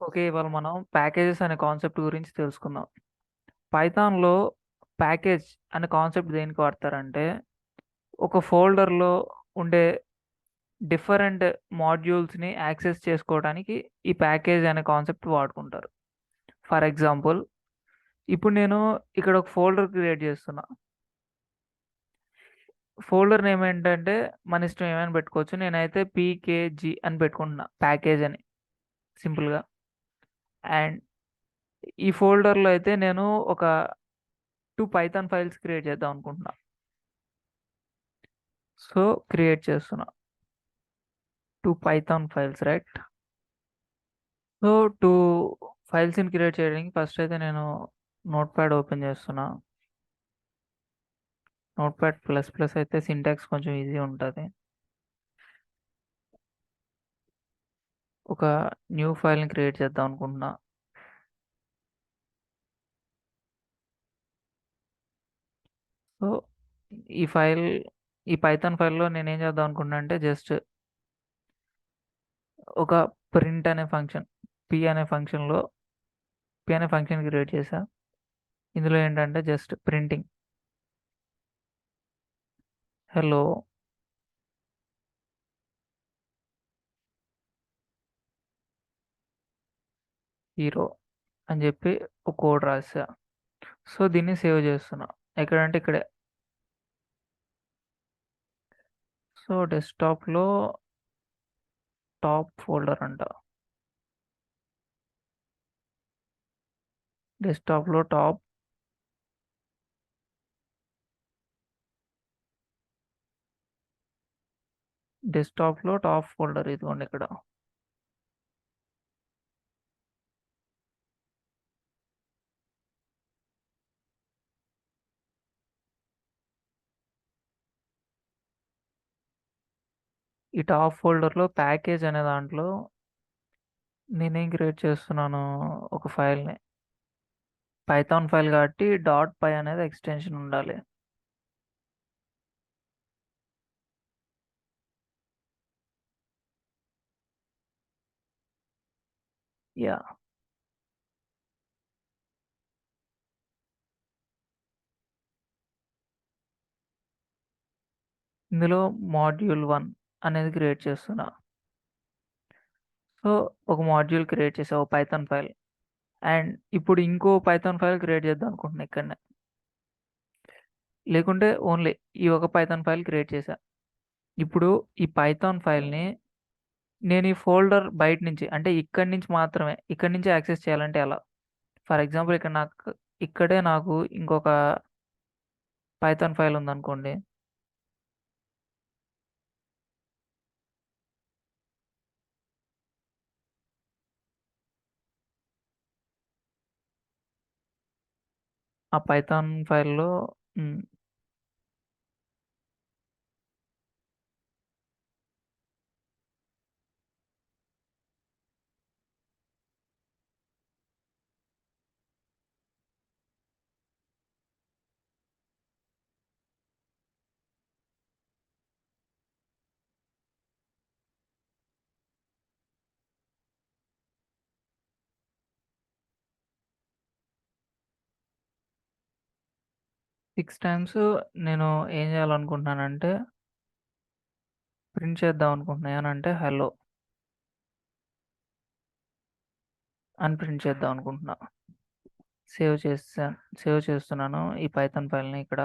Okay. ఇవాళ మనం packages అనే కాన్సెప్ట్ గురించి తెలుసుకుందాం. పైథాన్‌లో ప్యాకేజ్ అనే కాన్సెప్ట్ దేనికి వాడతారంటే, ఒక ఫోల్డర్‌లో ఉండే డిఫరెంట్ మాడ్యూల్స్‌ని యాక్సెస్ చేసుకోవడానికి ఈ ప్యాకేజ్ అనే కాన్సెప్ట్ వాడుకుంటారు. ఫర్ ఎగ్జాంపుల్, ఇప్పుడు నేను ఇక్కడ ఒక ఫోల్డర్ క్రియేట్ చేస్తున్నా. ఫోల్డర్ నేమ్ ఏంటంటే మన ఇష్టం ఏమైనా పెట్టుకోవచ్చు. నేనైతే పీకేజీ అని పెట్టుకుంటున్నా. ప్యాకేజ్ అని సింపుల్‌గా. అండ్ ఈ ఫోల్డర్‌లో అయితే నేను ఒక 2 పైథాన్ ఫైల్స్ క్రియేట్ చేద్దాం అనుకుంటున్నా. సో, క్రియేట్ చేస్తున్నా. 2 పైథాన్ ఫైల్స్ రైట్. సో, 2 ఫైల్స్‌ని క్రియేట్ చేయడానికి ఫస్ట్ అయితే నేను నోట్‌ప్యాడ్ ఓపెన్ చేస్తున్నా. నోట్‌ప్యాడ్ ప్లస్ ప్లస్ అయితే సింటాక్స్ కొంచెం ఈజీ ఉంటది. ఒక న్యూ ఫైల్‌ని క్రియేట్ చేద్దాం అనుకుంటున్నా. సో, ఈ ఫైల్ ఈ పైథాన్ ఫైల్‌లో నేనేం చేద్దాం అనుకుంటున్నా అంటే జస్ట్ ఒక ప్రింట్ అనే ఫంక్షన్, పి అనే ఫంక్షన్‌లో పి అనే ఫంక్షన్ క్రియేట్ చేశా. ఇందులో ఏంటంటే జస్ట్ ప్రింటింగ్ హెల్లో హీరో అని చెప్పి ఒక కోడ్ రాసా. సో, దీన్ని సేవ్ చేస్తున్నా. ఎక్కడంటే ఇక్కడే. సో, డెస్క్‌టాప్‌లో టాప్ ఫోల్డర్ అంట. డెస్క్‌టాప్‌లో టాప్ ఫోల్డర్ ఇదిగోండి ఇక్కడ. ఈ టాప్ ఫోల్డర్‌లో ప్యాకేజ్ అనే దాంట్లో నేనేం క్రియేట్ చేస్తున్నాను ఒక ఫైల్‌ని. పైథాన్ ఫైల్ కాబట్టి డాట్ పై అనేది ఎక్స్‌టెన్షన్ ఉండాలి. యాహ్! ఇందులో మాడ్యూల్ 1 అనేది క్రియేట్ చేస్తున్నా. సో, ఒక మాడ్యూల్ క్రియేట్ చేశా. ఓ పైథాన్ ఫైల్. అండ్ ఇప్పుడు ఇంకో పైథాన్ ఫైల్ క్రియేట్ చేద్దాం అనుకుంటున్నా ఇక్కడనే. లేకుంటే ఓన్లీ ఈ ఒక పైథాన్ ఫైల్ క్రియేట్ చేశా. ఇప్పుడు ఈ పైథాన్ ఫైల్‌ని నేను ఈ ఫోల్డర్ బయట నుంచి అంటే ఇక్కడి నుంచి మాత్రమే, ఇక్కడి నుంచే యాక్సెస్ చేయాలంటే ఎలా? ఫర్ ఎగ్జాంపుల్ ఇక్కడే నాకు ఇంకొక పైథాన్ ఫైల్ ఉందనుకోండి. ఆ పైథాన్ ఫైల్‌లో హ్మ్. సిక్స్ టైమ్స్ నేను ఏం చేయాలనుకుంటున్నానంటే ప్రింట్ చేద్దాం అనుకుంటున్నా. ఏమనంటే హలో అని ప్రింట్ చేద్దాం అనుకుంటున్నా. సేవ్ చేసా సేవ్ చేస్తున్నాను ఈ పైథాన్ ఫైల్‌ని ఇక్కడ.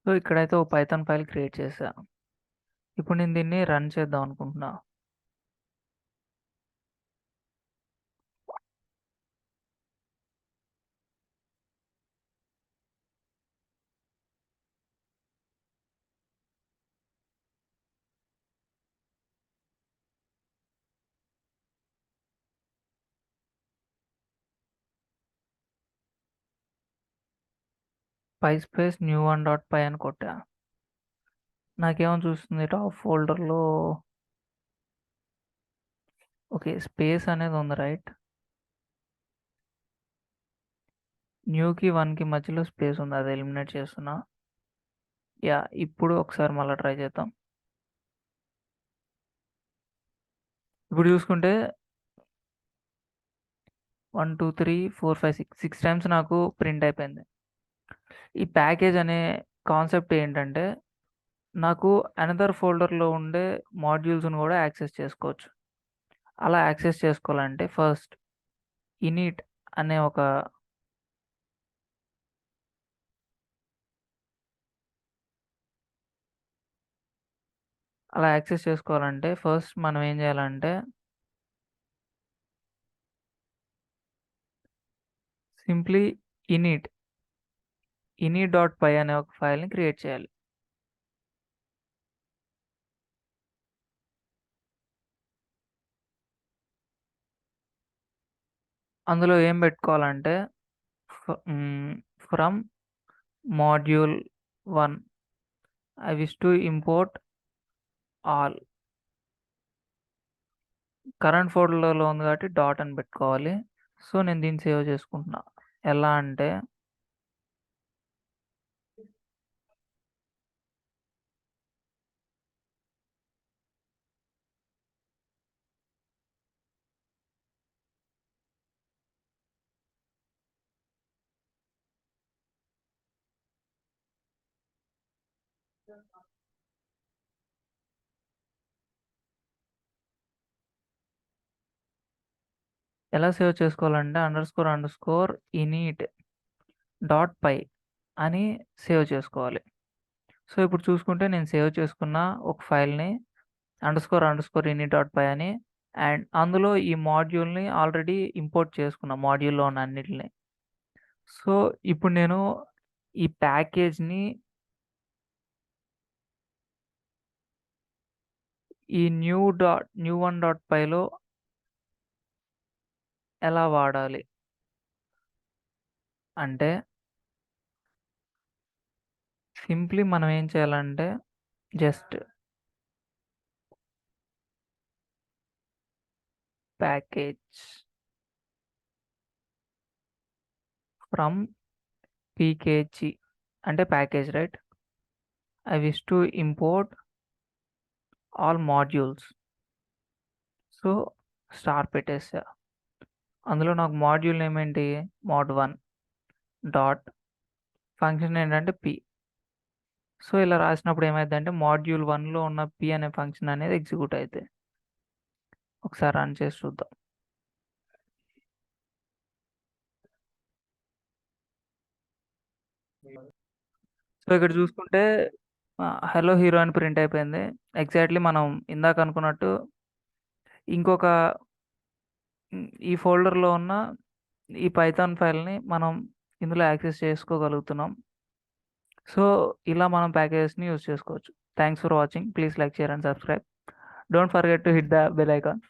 సో, ఇక్కడైతే ఓ పైథాన్ ఫైల్ క్రియేట్ చేశా. ఇప్పుడు నేను దీన్ని రన్ చేద్దాం అనుకుంటున్నా. పై స్పేస్ న్యూ 1 డాట్ పై అని కొట్టా. నాకేమో చూస్తుంది టాప్ ఫోల్డర్లో. ఓకే, స్పేస్ అనేది ఉంది రైట్. న్యూకి వన్కి మధ్యలో స్పేస్ ఉంది, అది ఎలిమినేట్ చేస్తున్నా. యా, ఇప్పుడు ఒకసారి మళ్ళీ ట్రై చేద్దాం. ఇప్పుడు చూసుకుంటే 1 2 3 4 5 6 టైమ్స్ నాకు ప్రింట్ అయిపోయింది. ఈ ప్యాకేజ్ అనే కాన్సెప్ట్ ఏంటంటే నాకు అనదర్ ఫోల్డర్లో ఉండే మాడ్యూల్స్ని కూడా యాక్సెస్ చేసుకోవచ్చు. అలా యాక్సెస్ చేసుకోవాలంటే ఫస్ట్ ఇనిట్ అనే ఒక అలా యాక్సెస్ చేసుకోవాలంటే ఫస్ట్ మనం ఏం చేయాలంటే సింప్లీ init.py అనే ఒక ఫైల్ని క్రియేట్ చేయాలి. అందులో ఏం పెట్టుకోవాలంటే from module 1 I wish to import all. Current ఫోల్డర్లో ఉంది కాబట్టి డాట్ అని పెట్టుకోవాలి. సో నేను దీన్ని సేవ్ చేసుకుంటున్నా. ఎలా అంటే ఎలా సేవ్ చేసుకోవాలంటే __init.py అని సేవ్ చేసుకోవాలి. సో ఇప్పుడు చూసుకుంటే నేను సేవ్ చేసుకున్న ఒక ఫైల్ని __init.py అని, అండ్ అందులో ఈ మాడ్యూల్ని ఆల్రెడీ ఇంపోర్ట్ చేసుకున్నా, మాడ్యూల్లో ఉన్న అన్నిటిని. సో ఇప్పుడు నేను ఈ ప్యాకేజ్ని ఈ new1.pyలో ఎలా వాడాలి అంటే సింప్లీ మనం ఏం చేయాలంటే జస్ట్ ప్యాకేజ్ ఫ్రమ్ pkg అంటే package right. I wish to import all modules. So star పెట్టేసా. అందులో నాకు మాడ్యూల్ నేమ్ ఏంటి, mod1 డాట్ ఫంక్షన్ ఏంటంటే p. సో ఇలా రాసినప్పుడు ఏమైందంటే మాడ్యూల్ 1లో ఉన్న p అనే ఫంక్షన్ అనేది ఎగ్జిక్యూట్ అయితే. ఒకసారి రన్ చేసి చూద్దాం. సో ఇక్కడ చూసుకుంటే హలో హీరో అని ప్రింట్ అయిపోయింది. ఎగ్జాక్ట్లీ మనం ఇందాక అనుకున్నట్టు ఇంకొక ఈ ఫోల్డర్లో ఉన్న ఈ పైథాన్ ఫైల్ని మనం ఇందులో యాక్సెస్ చేసుకోగలుగుతున్నాం. సో ఇలా మనం ప్యాకేజెస్ని యూజ్ చేసుకోవచ్చు. Thanks for watching. Please like, share and subscribe. Don't forget to hit the bell icon.